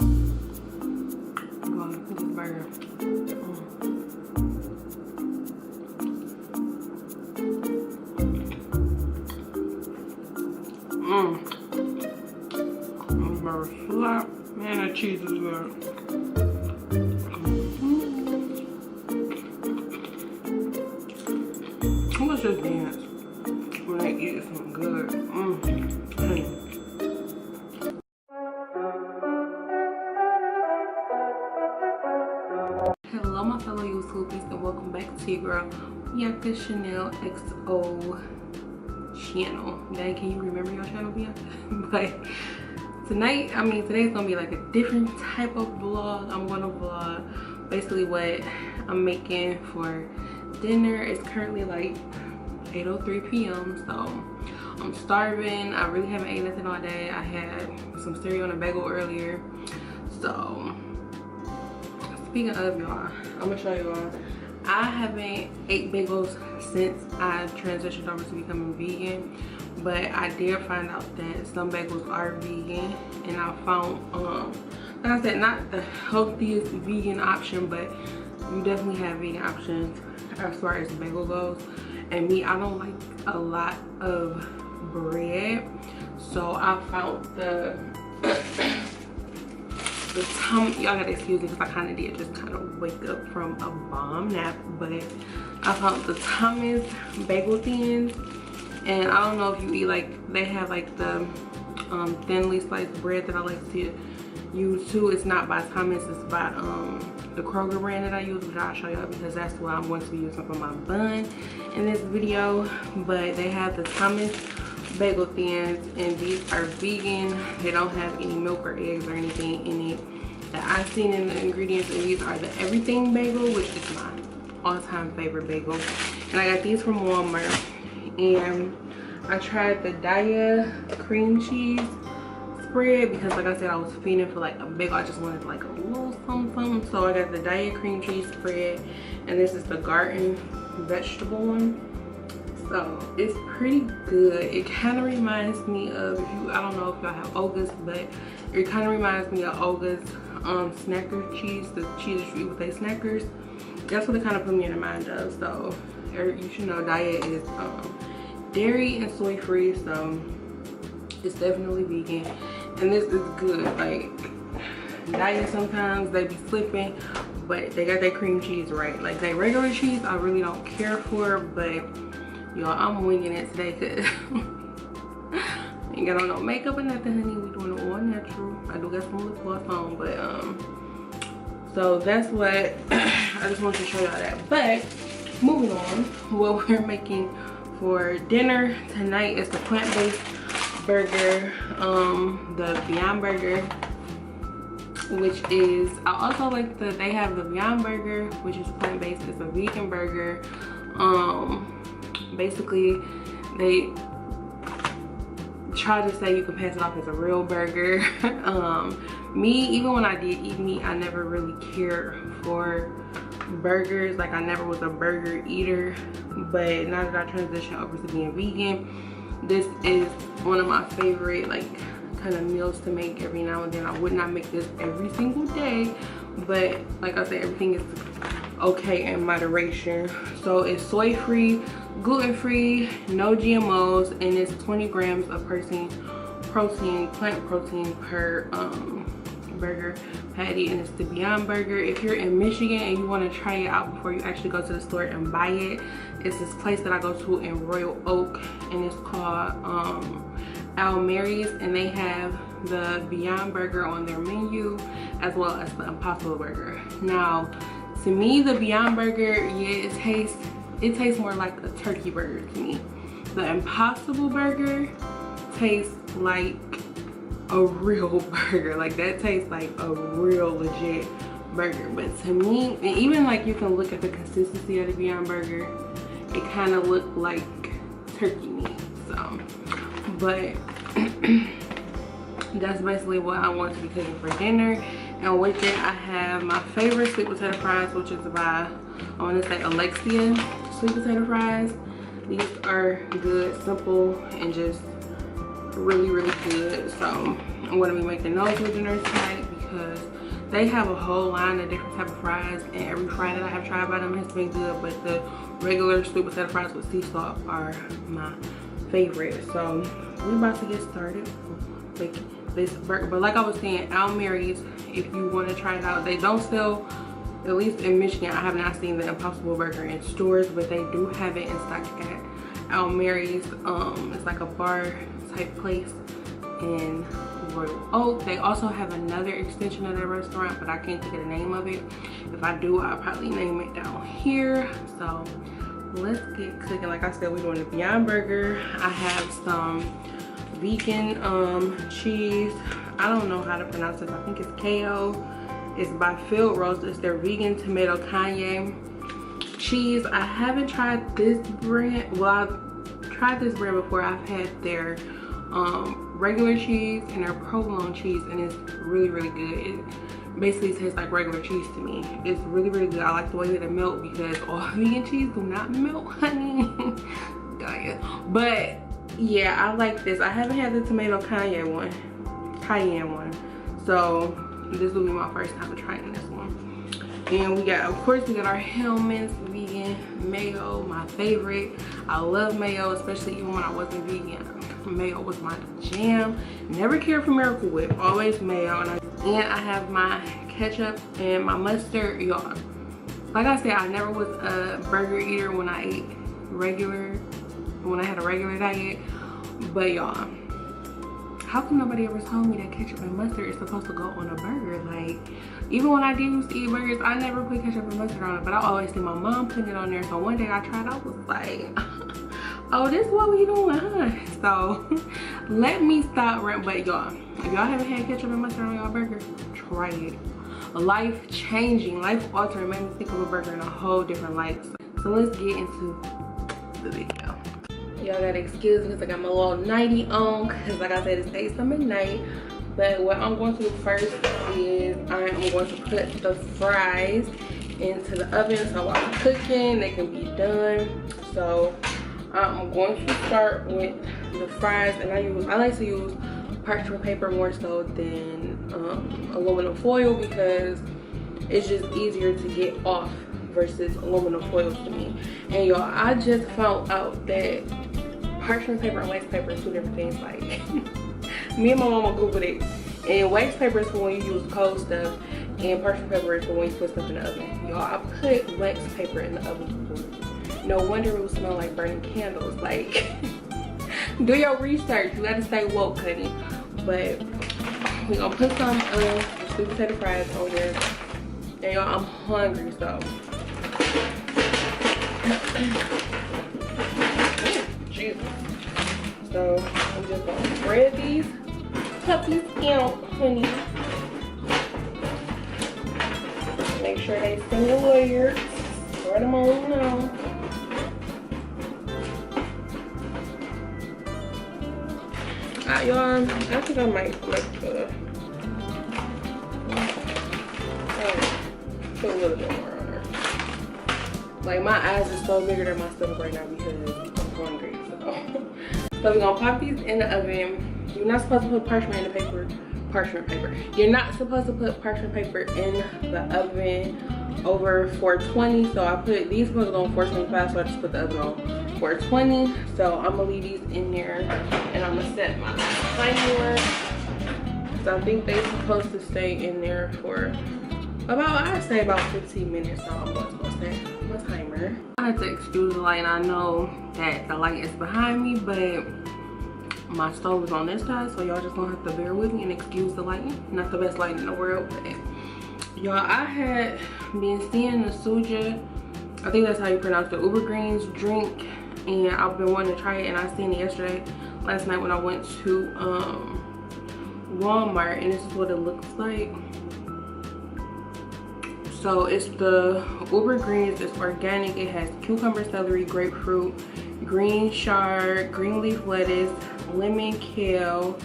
I'm going to put this burger. This burger slap. Man, that cheese is good. Let's just dance when they eat something good. Hello my fellow YouTubers and welcome back to your girl Bianca Chanel XO channel. Dang, can you remember your channel, Bianca? But today's gonna be like a different type of vlog. I'm gonna vlog basically what I'm making for dinner. It's currently like 8:03 p.m. so I'm starving. I really haven't ate nothing all day. I had some cereal and a bagel earlier. So speaking of, y'all, I'm gonna show y'all, I haven't ate bagels since I transitioned over to becoming vegan, but I did find out that some bagels are vegan, and I found like I said, not the healthiest vegan option, but you definitely have vegan options as far as bagel goes. And me, I don't like a lot of bread, so I found the y'all gotta excuse me because I kind of did just kind of wake up from a bomb nap, but I found the Thomas bagel thins. And I don't know if you eat, like, they have like the thinly sliced bread that I like to use too. It's not by Thomas, it's by the Kroger brand that I use, which I'll show y'all because that's what I'm going to be using for my bun in this video. But they have the Thomas bagel thins, and these are vegan. They don't have any milk or eggs or anything in it that I've seen in the ingredients. And these are the everything bagel, which is my all-time favorite bagel. And I got these from Walmart, and I tried the Daiya cream cheese spread because, like I said, I was feeding for like a bagel. I just wanted like a little something. So I got the Daiya cream cheese spread, and this is the garden vegetable one. So it's pretty good. It kind of reminds me of, I don't know if y'all have Olga's, but it kind of reminds me of Olga's snacker cheese, the cheese that you eat with their snackers. That's what it kind of put me in the mind of. So you should know Daiya is dairy and soy free, so it's definitely vegan. And this is good. Like, Daiya, sometimes they be slipping, but they got that cream cheese right. Like, that regular cheese I really don't care for, but y'all, I'm winging it today because ain't got on no makeup or nothing, honey. We doing it all natural. I do got some lip gloss on, but so that's what I just wanted to show y'all that. But moving on, what we're making for dinner tonight is the plant-based burger, the Beyond Burger, which is, I also like they have the Beyond Burger, which is plant-based. It's a vegan burger. Basically they try to say you can pass it off as a real burger. Me, even when I did eat meat, I never really cared for burgers. Like, I never was a burger eater, but now that I transitioned over to being vegan, this is one of my favorite like kind of meals to make every now and then. I would not make this every single day, but like I said, everything is okay in moderation. So it's soy free, gluten free, no GMOs, and it's 20 grams of plant protein per burger patty, and it's the Beyond Burger. If you're in Michigan and you want to try it out before you actually go to the store and buy it, it's this place that I go to in Royal Oak, and it's called Al Mary's, and they have the Beyond Burger on their menu as well as the Impossible Burger. Now, to me, the Beyond Burger, yeah, it tastes more like a turkey burger to me. The Impossible Burger tastes like a real burger. Like, that tastes like a real legit burger. But to me, and even like you can look at the consistency of the Beyond Burger, it kind of looked like turkey meat. So, but that's basically what I want to be cooking for dinner. And with it, I have my favorite sweet potato fries, which is by, I want to say, Alexia sweet potato fries. These are good, simple, and just really, really good. So I'm going to be making those for dinner tonight because they have a whole line of different type of fries, and every fry that I have tried by them has been good, but the regular sweet potato fries with sea salt are my favorite. So we about to get started with this burger. But like I was saying, Al Mary's, if you want to try it out, they don't sell, at least in Michigan, I have not seen the Impossible Burger in stores, but they do have it in stock at Al Mary's. It's like a bar type place in Royal Oak. They also have another extension of their restaurant, but I can't think of the name of it. If I do, I'll probably name it down here. So let's get cooking. Like I said, we're doing the Beyond Burger. I have some vegan cheese. I don't know how to pronounce this. I think it's KO. It's by Field Roast. It's their vegan tomato cayenne cheese. I haven't tried this brand. Well, I've tried this brand before. I've had their regular cheese and their provolone cheese, and it's really, really good. It basically tastes like regular cheese to me. It's really, really good. I like the way that it melts, because all vegan cheese do not melt, honey. But yeah, I like this. I haven't had the tomato cayenne one, so this will be my first time trying this one. And we got, of course, we got our Hellmann's vegan mayo, my favorite. I love mayo, especially even when I wasn't vegan. Mayo was my jam. Never cared for Miracle Whip, always mayo. And I have my ketchup and my mustard, y'all. Like I said, I never was a burger eater when I ate when I had a regular diet. But y'all, how come nobody ever told me that ketchup and mustard is supposed to go on a burger? Like, even when I did used to eat burgers, I never put ketchup and mustard on it, but I always see my mom putting it on there. So one day I tried, I was like, oh, this is what we doing, huh? So let me stop ranting. But y'all, if y'all haven't had ketchup and mustard on y'all burger, try it. Life changing, life altering, made me think of a burger in a whole different light. So let's get into the video. Y'all gotta excuse me because I got my little nightie on, because like I said, it's daytime at night. But what I'm going to do first is I am going to put the fries into the oven, so while I'm cooking they can be done. So I'm going to start with the fries, and I like to use parchment paper more so than aluminum foil, because it's just easier to get off versus aluminum foil to me. And y'all, I just found out that parchment paper and wax paper are two different things. Like, me and my mama googled it, and wax paper is for when you use cold stuff, and parchment paper is for when you put stuff in the oven. Y'all, I put wax paper in the oven before. No wonder it would smell like burning candles. Like, do your research. You gotta stay woke, honey. But we're gonna put some of the sweet potato fries on there. And y'all, I'm hungry, so. Jesus. So I'm just gonna spread these puppies out, honey. Make sure they single layered. Spread them on now. Y'all, I think I might like put a little bit more on her. Like, my eyes are so bigger than my stomach right now because I'm hungry. So we're gonna pop these in the oven. You're not supposed to put parchment paper. You're not supposed to put parchment paper in the oven over 420. So I put these supposed to go on 425, so I just put the oven on 420. So I'm gonna leave these in there, and I'm gonna set my timer. So I think they're supposed to stay in there for about, I'd say about 15 minutes. So I'm going to set my timer. I had to excuse the light, and I know that the light is behind me, but my stove is on this side, so y'all just gonna have to bear with me and excuse the lighting. Not the best lighting in the world, but y'all, I had been seeing the Suja, I think that's how you pronounce the Uber Greens drink, and I've been wanting to try it, and I seen it last night when I went to Walmart, and this is what it looks like. So it's the Uber Greens, it's organic, it has cucumber, celery, grapefruit, green chard, green leaf lettuce, lemon, kale,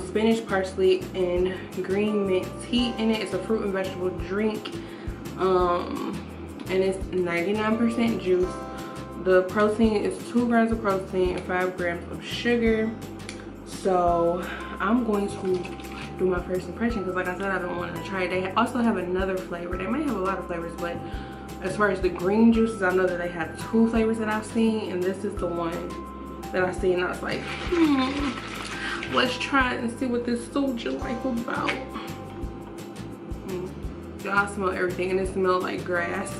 spinach, parsley, and green mint tea in it. It's a fruit and vegetable drink, and it's 99% juice. The protein is 2 grams of protein and 5 grams of sugar. So I'm going to do my first impression, because like I said, I've been wanting to try it. They also have another flavor. They might have a lot of flavors, but as far as the green juices, I know that they have 2 flavors that I've seen, and this is the one that I see, and I was like, let's try it and see what this soju life about. Y'all smell everything, and it smells like grass.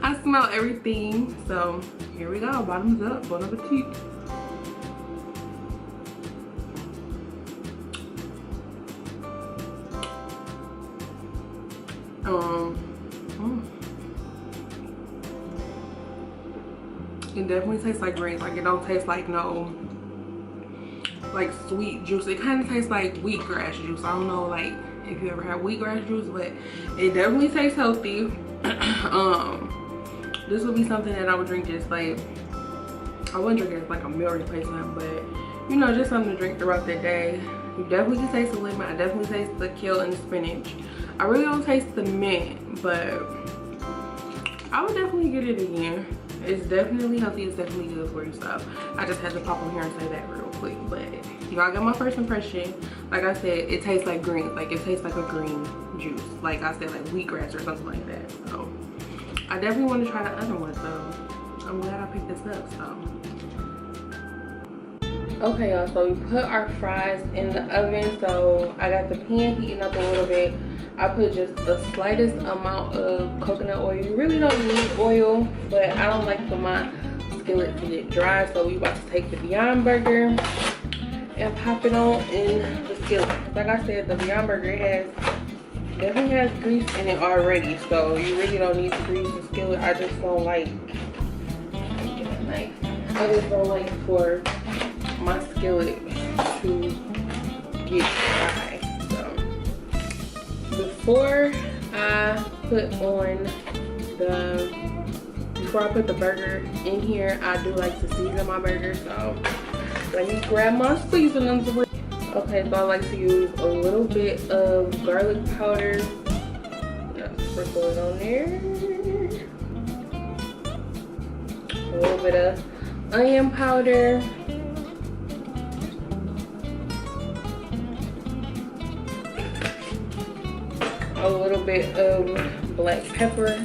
I smell everything, so here we go. Bottoms up. Bon appetit. It definitely tastes like greens. Like, it don't taste like no like sweet juice. It kind of tastes like wheatgrass juice. I don't know like if you ever had wheatgrass juice, but it definitely tastes healthy. This would be something that I would drink just like, I wouldn't drink it as like a meal replacement, but you know, just something to drink throughout the day. You definitely can taste the lemon. I definitely taste the kale and the spinach. I really don't taste the mint, but I would definitely get it again. It's definitely healthy. It's definitely good for you. So I just had to pop on here and say that real quick. But y'all got my first impression. Like I said, it tastes like green. Like it tastes like a green juice. Like I said, like wheatgrass or something like that. So I definitely want to try the other one. So I'm glad I picked this up. So okay, y'all. So we put our fries in the oven. So I got the pan heating up a little bit. I put just the slightest amount of coconut oil. You really don't need oil, but I don't like for my skillet to get dry. So we about to take the Beyond Burger and pop it on in the skillet. Like I said, the Beyond Burger definitely has grease in it already, so you really don't need to grease the skillet. I just don't like, for my skillet to get dry. Before I put the burger in here, I do like to season my burger. So let me grab my seasonings. Okay, so I like to use a little bit of garlic powder. Just sprinkle it on there. A little bit of onion powder. A little bit of black pepper,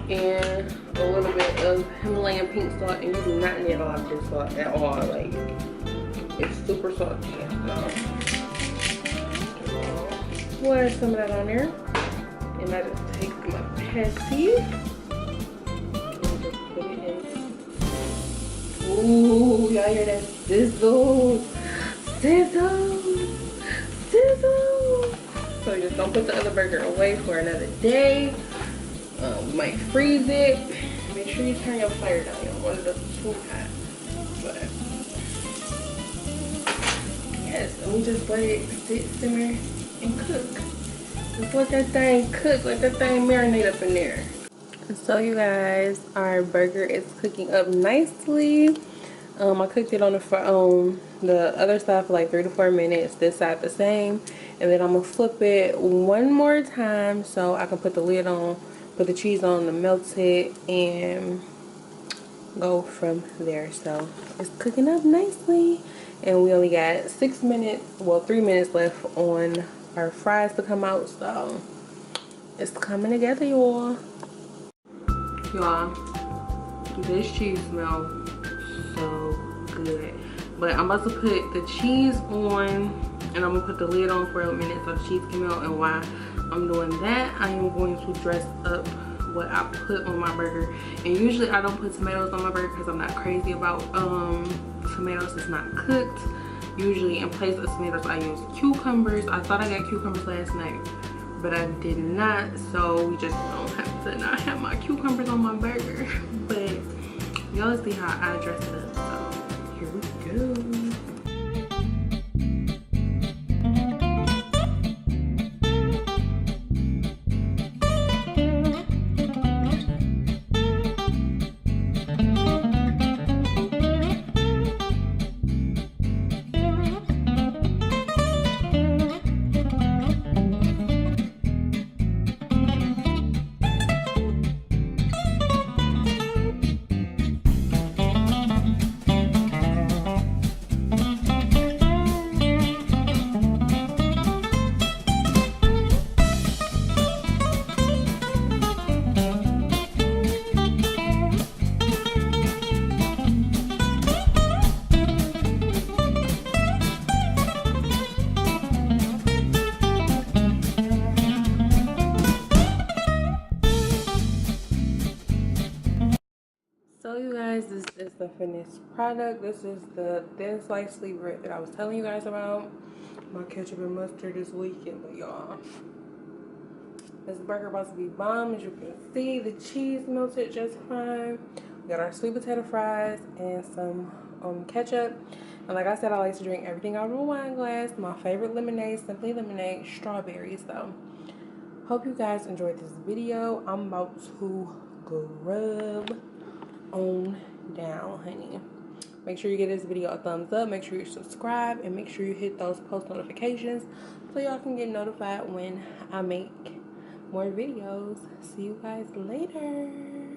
and a little bit of Himalayan pink salt. And you do not need a lot of this salt at all. Like, it's super salty. So we'll add some of that on there, and I just take my patty and just put it in. Ooh, y'all hear that sizzle? Sizzle, sizzle. So just don't put the other burger away for another day. You might freeze it. Make sure you turn your fire down. You don't want it too hot. But yes, and we just let it sit, simmer, and cook. Just let that thing cook. Let that thing marinate up in there. So you guys, our burger is cooking up nicely. I cooked it on the other side for like 3 to 4 minutes, this side the same, and then I'm gonna flip it one more time so I can put the lid on, put the cheese on to melt it, and go from there. So it's cooking up nicely, and we only got 6 minutes, well 3 minutes left on our fries to come out, so it's coming together, y'all. This cheese smells so good. But I'm about to put the cheese on, and I'm gonna put the lid on for a minute so the cheese can melt. And while I'm doing that, I am going to dress up what I put on my burger. And usually I don't put tomatoes on my burger because I'm not crazy about tomatoes. It's not cooked. Usually in place of tomatoes I use cucumbers. I thought I got cucumbers last night, but I did not, so we just don't have to not have my cucumbers on my burger. But y'all see how I dress it up, so here we go. is the finished product. This is the thin sliced sleeve bread that I was telling you guys about. My ketchup and mustard this weekend, but y'all, this burger about to be bomb. As you can see, the cheese melted just fine. We got our sweet potato fries and some ketchup. And like I said, I like to drink everything out of a wine glass. My favorite lemonade, Simply Lemonade, strawberries though. Hope you guys enjoyed this video. I'm about to grub on down, honey. Make sure you give this video a thumbs up. Make sure you subscribe and make sure you hit those post notifications so y'all can get notified when I make more videos. See you guys later.